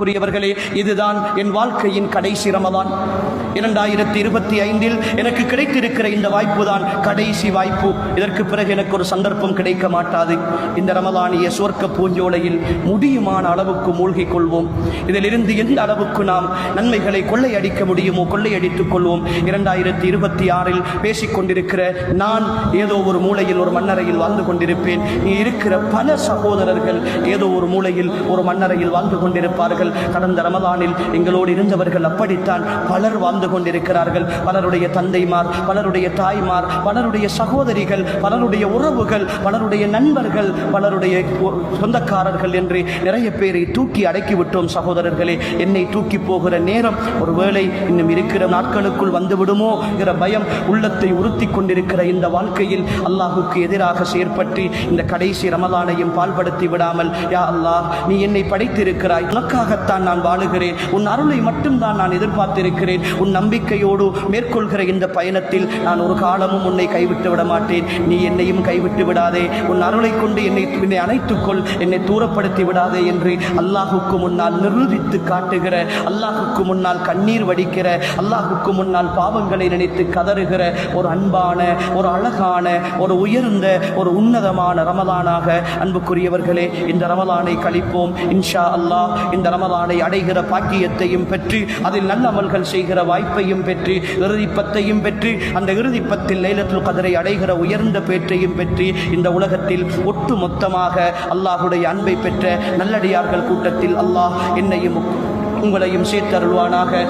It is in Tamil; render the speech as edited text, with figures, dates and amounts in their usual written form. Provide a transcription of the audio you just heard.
அன்புக்குரியவர்களே, இதுதான் என் வாழ்க்கையின் கடைசி ரமதான். 2025 எனக்கு கிடைத்திருக்கிற இந்த வாய்ப்பு தான் கடைசி வாய்ப்பு. இதற்கு பிறகு எனக்கு ஒரு சந்தர்ப்பம் கிடைக்க மாட்டாது. இந்த ரமலானிய சுவர்க்க பூஞ்சோலையில் முடியுமான அளவுக்கு மூழ்கிக் கொள்வோம். இதிலிருந்து எந்த அளவுக்கு நாம் நன்மைகளை கொள்ளையடிக்க முடியுமோ கொள்ளையடித்துக் கொள்வோம். 2026 பேசிக் கொண்டிருக்கிற நான் ஏதோ ஒரு மூலையில் ஒரு மண்ணறையில் வாழ்ந்து கொண்டிருப்பேன். இங்கே இருக்கிற பல சகோதரர்கள் ஏதோ ஒரு மூலையில் ஒரு மண்ணறையில் வாழ்ந்து கொண்டிருப்பார்கள். கடந்த ரமலானில் எங்களோடு இருந்தவர்கள் அப்படித்தான் பலர் வாழ்ந்து கொண்டிருக்கிறார்கள். பலருடைய தந்தைமார், பலருடைய தாய்மார், பலருடைய சகோதரிகள், பலருடைய உறவுகள், பலருடைய நண்பர்கள், பலருடைய சொந்தக்காரர்கள் என்று நிறைய பேரை தூக்கி அடக்கிவிட்டோம். சகோதரர்களே, என்னை தூக்கி போகிற நேரம் ஒருவேளை இன்னும் இருக்கிற நாட்களுக்குள் வந்துவிடுமோ என்கிற பயம் உள்ளத்தை உறுத்தி கொண்டிருக்கிற இந்த வாழ்க்கையில் அல்லாஹுக்கு எதிராக செயற்பற்றி இந்த கடைசி ரமலானையும் பால்படுத்தி விடாமல், யா அல்லாஹ், நீ என்னை படைத்திருக்கிறாய், உனக்காகத்தான் நான் வாழுகிறேன், உன் அருளை மட்டும்தான் நான் எதிர்பார்த்திருக்கிறேன், உன் நம்பிக்கையோடு மேற்கொள்கிற இந்த பயணத்தில் நான் ஒரு காலமும் உன்னை கைவிட்டு விட மாட்டேன், நீ என்னையும் கைவிட்டு விடாதே, உன் அருளை கொண்டு என்னை அணைத்துக்கொள், என்னை தூரப்படுத்தி விடாதே என்று அல்லாஹுக்கு முன்னால் நிரூபித்து காட்டுகிற, அல்லாஹுக்கு முன்னால் கண்ணீர் வடிக்கிற, அல்லாஹுக்கு முன்னால் பாவங்களை நினைத்து கதறுகிற ஒரு அன்பான, ஒரு அழகான, ஒரு உயர்ந்த, ஒரு உன்னதமான ரமலானாக அன்புக்குரியவர்களே இந்த ரமலானை கழிப்போம். இன்ஷா அல்லாஹ் இந்த ரமலானை அடைகிற பாக்கியத்தையும் பெற்று அதில் நல்ல அமல்கள் செய்கிற வாய்ப்பையும் பெற்று இறுதிப்பத்தையும் பெற்று அந்த இறுதிப்பத்தில் லைலத்துல் கத்ரை அடைகிற உயர்ந்த பேற்றையும் பெற்று இந்த உலகத்தில் ஒட்டு மொத்தமாக அல்லாஹுடைய அன்பை பெற்ற நல்லடியார்கள் கூட்டத்தில் அல்லாஹ் என்னையும் உங்களையும் சேர்த்தருள்வானாக.